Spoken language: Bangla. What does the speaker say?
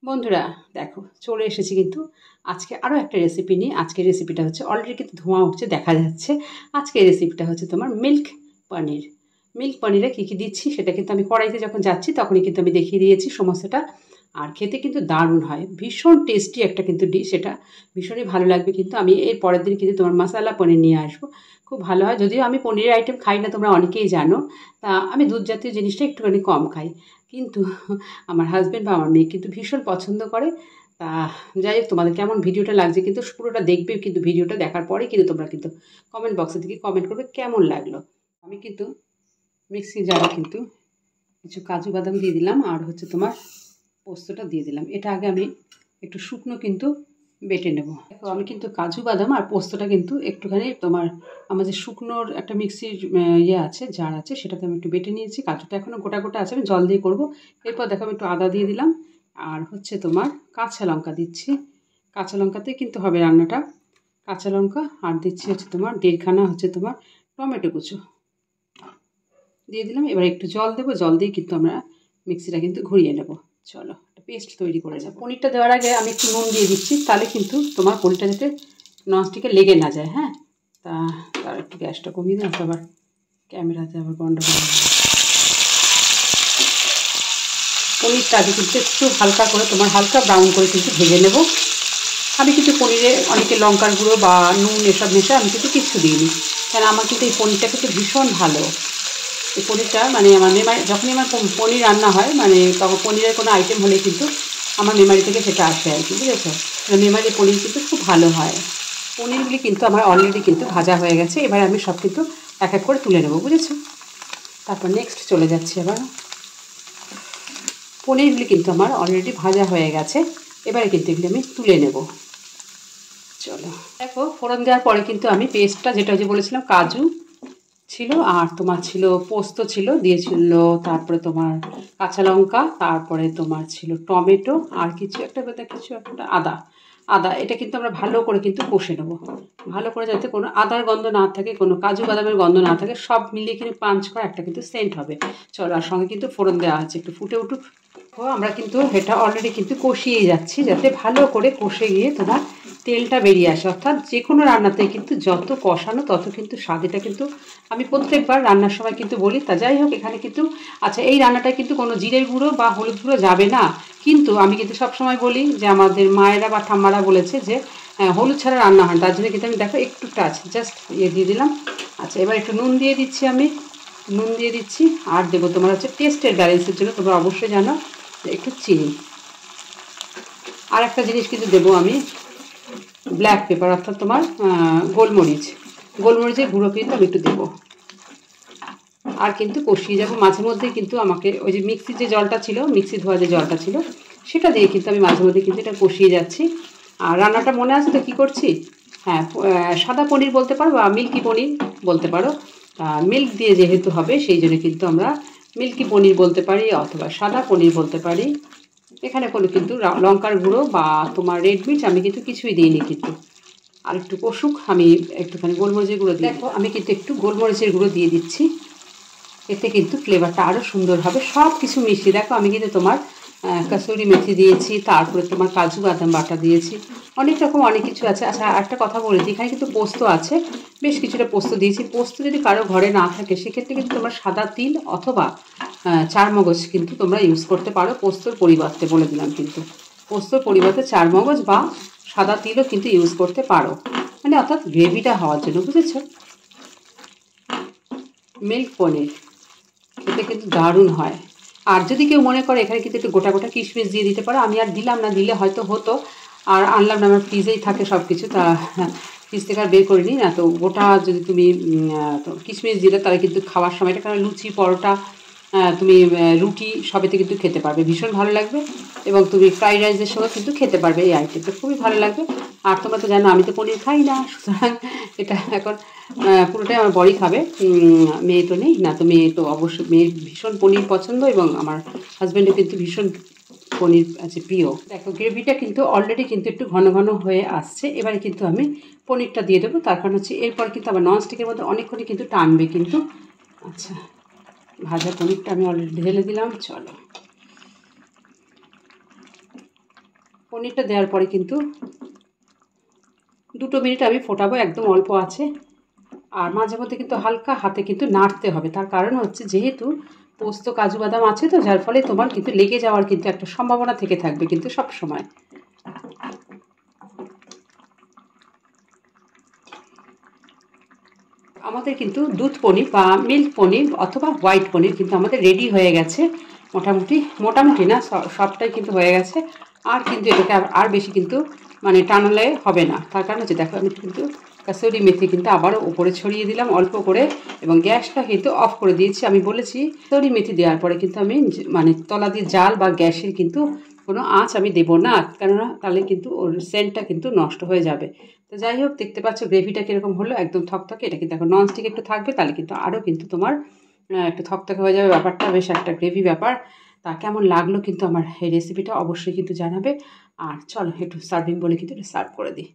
বন্ধুরা দেখো চলে এসেছি কিন্তু আজকে আরও একটা রেসিপি নিয়ে। আজকের রেসিপিটা হচ্ছে অলরেডি কিন্তু ধোঁয়া উঠছে দেখা যাচ্ছে। আজকের রেসিপিটা হচ্ছে তোমার মিল্ক পনির। মিল্ক পনিরে কী কী দিচ্ছি সেটা কিন্তু আমি কড়াইতে যখন যাচ্ছি তখনই কিন্তু আমি দেখিয়ে দিয়েছি সমস্যাটা। আর খেতে কিন্তু দারুণ হয়, ভীষণ টেস্টি একটা কিন্তু ডিশ, এটা ভীষণই ভালো লাগবে। কিন্তু আমি এর পরের দিন কিন্তু তোমার মশালা পনির নিয়ে আসবো, খুব ভালো হয়। যদিও আমি পনিরের আইটেম খাই না, তোমরা অনেকেই জানো। তা আমি দুধ জাতীয় জিনিসটা একটুখানি কম খাই, কিন্তু আমার হাজব্যান্ড বা আমার মেয়ে কিন্তু ভীষণ পছন্দ করে। তা যাই হোক, তোমাদের কেমন ভিডিওটা লাগছে কিন্তু পুরোটা দেখবে, কিন্তু ভিডিওটা দেখার পরে কিন্তু তোমরা কিন্তু কমেন্ট বক্সে থেকে কমেন্ট করবে কেমন লাগলো। আমি কিন্তু মিক্সি জারে কিন্তু কিছু কাজু বাদাম দিয়ে দিলাম, আর হচ্ছে তোমার পোস্তটা দিয়ে দিলাম। এটা আগে আমি একটু শুকনো কিন্তু বেটে নেব। দেখো আমি কিন্তু কাজু বাদাম আর পোস্তটা কিন্তু একটুখানি তোমার আমার যে শুকনোর একটা মিক্সির ইয়ে আছে, জার আছে, সেটাতে আমি একটু বেটে নিয়েছি। কাজুটা এখনও গোটা গোটা আছে, আমি জল দিয়ে করব। এরপর দেখো আমি একটু আদা দিয়ে দিলাম, আর হচ্ছে তোমার কাঁচা লঙ্কা দিচ্ছি। কাঁচা লঙ্কাতে কিন্তু হবে রান্নাটা, কাঁচা লঙ্কা। আর দিচ্ছি হচ্ছে তোমার 1.5খানা হচ্ছে তোমার টমেটো কুচো দিয়ে দিলাম। এবার একটু জল দেবো, জল দিয়ে কিন্তু আমরা মিক্সিটা কিন্তু ঘুরিয়ে নেব। চলো পেস্ট তৈরি করে যাবো। পনিরটা দেওয়ার আগে আমি একটু নুন দিয়ে দিচ্ছি, তাহলে কিন্তু তোমার পনিরটা যাতে ননস্টিকে লেগে না যায়। হ্যাঁ, তার একটু গ্যাসটা কমিয়ে দিলাম, আবার ক্যামেরাতে আবার গন্ডগোল। পনিরটা আগে কিন্তু একটু হালকা করে তোমার হালকা ব্রাউন করে কিন্তু ভেজে নেব। আমি কিন্তু পনিরে অনেকে লঙ্কার গুঁড়ো বা নুন এসব মেশে, আমি কিন্তু কিচ্ছু দিইনি, কারণ আমার কিন্তু এই পনিরটা কিন্তু ভীষণ ভালো। এই পনিরটা মানে আমার মেমারি, যখনই আমার পনির রান্না হয় মানে তখন পনিরের কোনো আইটেম হলে কিন্তু আমার মেমারি থেকে সেটা আসে আর কি, বুঝেছো? মেমারি পনির কিন্তু খুব ভালো হয়। পনিরগুলি কিন্তু আমার অলরেডি কিন্তু ভাজা হয়ে গেছে। এবার আমি সব কিন্তু এক এক করে তুলে নেবো, বুঝেছো? তারপর নেক্সট চলে যাচ্ছি আবার। পনিরগুলি কিন্তু আমার অলরেডি ভাজা হয়ে গেছে, এবারে কিন্তু এগুলি আমি তুলে নেব। চলো দেখো, ফোড়ন দেওয়ার পরে কিন্তু আমি পেস্টটা, যেটা যে বলেছিলাম কাজু ছিল আর তোমার ছিল পোস্ত ছিল দিয়েছিল, তারপরে তোমার কাঁচা লঙ্কা, তারপরে তোমার ছিল টমেটো, আর কিছু একটা আদা। এটা কিন্তু আমরা ভালো করে কিন্তু কষে নেবো, ভালো করে, যাতে কোনো আদার গন্ধ না থাকে, কোনো কাজু বাদামের গন্ধ না থাকে, সব মিলিয়ে কিন্তু পাঞ্চ করে একটা কিন্তু সেন্ট হবে। চলো, আর সঙ্গে কিন্তু ফোড়ন দেওয়া আছে, একটু ফুটে উঠুক। আমরা কিন্তু এটা অলরেডি কিন্তু কষিয়ে যাচ্ছি, যাতে ভালো করে কষে গিয়ে তোমার তেলটা বেরিয়ে আসে। অর্থাৎ যে কোনো রান্নাতে কিন্তু যত কষানো তত কিন্তু স্বাদ। এটা কিন্তু আমি প্রত্যেকবার রান্নার সময় কিন্তু বলি। তা যাই হোক, এখানে কিন্তু আচ্ছা, এই রান্নাটায় কিন্তু কোনো জিরের গুঁড়ো বা হলুদ গুঁড়ো যাবে না, কিন্তু আমি কিন্তু সবসময় বলি যে আমাদের মায়েরা বা ঠাম্মারা বলেছে যে হলুদ ছাড়া রান্না হয়, তার জন্য কিন্তু আমি দেখো একটু টাচ জাস্ট দিয়ে দিলাম। আচ্ছা, এবার একটু নুন দিয়ে দিচ্ছি, আমি নুন দিয়ে দিচ্ছি। আর দেবো তোমার হচ্ছে টেস্টের ব্যালেন্সের জন্য, তোমরা অবশ্যই জানো, একটু চিনি। আর একটা জিনিস কিন্তু দেবো আমি, ব্ল্যাক পেপার, অর্থাৎ তোমার গোলমরিচের গুঁড়ো কিন্তু আমি একটু দেবো। আর কিন্তু কষিয়ে যাবো মাঝে মধ্যে, কিন্তু আমাকে ওই যে মিক্সির যে জলটা ছিল, মিক্সি ধোয়া যে জলটা ছিল, সেটা দিয়ে কিন্তু আমি মাঝে মধ্যে কিন্তু এটা কষিয়ে যাচ্ছি। আর রান্নাটা মনে আছে তো কী করছি? হ্যাঁ, সাদা পনির বলতে পারো বা মিল্কি পনির বলতে পারো। মিল্ক দিয়ে যেহেতু হবে সেই জন্য কিন্তু আমরা মিল্কি পনির বলতে পারি, অথবা সাদা পনির বলতে পারি। এখানে কোনো কিন্তু লঙ্কার গুঁড়ো বা তোমার রেড মির্চ আমি কিন্তু কিছুই দিইনি কিন্তু। আর একটু কষুক, আমি একটুখানি গোলমরিচের গুঁড়ো দিই। দেখো আমি কিন্তু একটু গোলমরিচের গুঁড়ো দিয়ে দিচ্ছি, এতে কিন্তু ফ্লেভারটা আরও সুন্দর হবে। সব কিছু মিশিয়ে দেখো আমি কিন্তু তোমার কাসুরি মেথি দিয়েছি, তারপরে তোমার কাজু বাদাম বাটা দিয়েছি, অনেক রকম অনেক কিছু আছে। আচ্ছা, একটা কথা বলেছি, এখানে কিন্তু পোস্ত আছে, বেশ কিছুটা পোস্ত দিয়েছি। পোস্ত যদি কারো ঘরে না থাকে সেক্ষেত্রে কিন্তু তোমরা সাদা তিল অথবা চারমগজ কিন্তু তোমরা ইউজ করতে পারো পোস্তর পরিবর্তে, বলে দিলাম। কিন্তু পোস্তর পরিবর্তে চারমগজ বা সাদা তিলও কিন্তু ইউজ করতে পারো, মানে অর্থাৎ গ্রেভিটা হওয়ার জন্য, বুঝেছো? মিল্ক পনির খেতে কিন্তু দারুণ হয়। আর যদি কেউ মনে করে এখানে কিন্তু একটু গোটা গোটা কিশমিশ দিয়ে দিতে পারো, আমি আর দিলাম না, দিলে হয়তো হতো। আর আনলাম না, আমার ফ্রিজেই থাকে সব কিছু, তা ফ্রিজ থেকে আর বের করে নিই না। তো গোটা যদি তুমি তো কিশমিশ দিলে তাহলে কিন্তু খাওয়ার সময়টা, কারণ লুচি পরোটা তুমি রুটি সবেতে কিন্তু খেতে পারবে, ভীষণ ভালো লাগবে। এবং তুমি ফ্রাইড রাইসের সঙ্গে কিন্তু খেতে পারবে, এই আইটেমটা খুবই ভালো লাগবে। আর তোমরা তো জানো আমি তো পনির খাই না, সুতরাং এটা এখন পুরোটাই আমার বড়ি খাবে। মেয়ে তো নেই না, তো মেয়ে তো অবশ্যই, মেয়ের ভীষণ পনির পছন্দ এবং আমার হাজব্যান্ডের কিন্তু ভীষণ পনির আছে প্রিয়। দেখো গ্রেভিটা কিন্তু অলরেডি কিন্তু একটু ঘন ঘন হয়ে আসছে, এবারে কিন্তু আমি পনিরটা দিয়ে দেবো। তার কারণ হচ্ছে এরপর কিন্তু আবার ননস্টিকের মধ্যে অনেকক্ষণই কিন্তু টানবে কিন্তু। আচ্ছা, ভাজা পনিরটা আমি অলরেডি ঢেলে দিলাম। চলো পনিরটা দেওয়ার পরে কিন্তু 2 মিনিট আমি ফোটাবো, একদম অল্প আছে। আর মাঝে মধ্যে কিন্তু হালকা হাতে কিন্তু নাড়তে হবে, তার কারণ হচ্ছে যেহেতু পোস্ত কাজু বাদাম আছে তো, যার ফলে তোমার কিন্তু লেগে যাওয়ার কিন্তু একটা সম্ভাবনা থেকে থাকবে কিন্তু সব সময়। আমাদের কিন্তু দুধ পনির বা মিল্ক পনির অথবা হোয়াইট পনির কিন্তু আমাদের রেডি হয়ে গেছে মোটামুটি না, সবটাই কিন্তু হয়ে গেছে। আর কিন্তু এটাকে আর বেশি কিন্তু মানে টানালে হবে না, তার কারণ হচ্ছে দেখো আমি কিন্তু কাসুরি মেথি কিন্তু আবারও উপরে ছড়িয়ে দিলাম অল্প করে, এবং গ্যাসটা কিন্তু অফ করে দিয়েছি। আমি বলেছি কাসুরি মেথি দেওয়ার পরে কিন্তু আমি মানে তলা দিয়ে জাল বা গ্যাসের কিন্তু কোনো আঁচ আমি দেবো না, কেননা তাহলে কিন্তু ওর সেন্টটা কিন্তু নষ্ট হয়ে যাবে। তো যাই হোক, দেখতে পাচ্ছ গ্রেভিটা কীরকম হলো, একদম থকথকে। এটা কিন্তু এখন ননস্টিক একটু থাকবে, তাহলে কিন্তু আরও কিন্তু তোমার একটু থকথকে হয়ে যাবে ব্যাপারটা, বেশ একটা গ্রেভি ব্যাপার। তা কেমন লাগলো কিন্তু আমার এই রেসিপিটা অবশ্যই কিন্তু জানাবে। আর চলো একটু সার্ভিং বলে কিন্তু একটু সার্ভ করে দিই।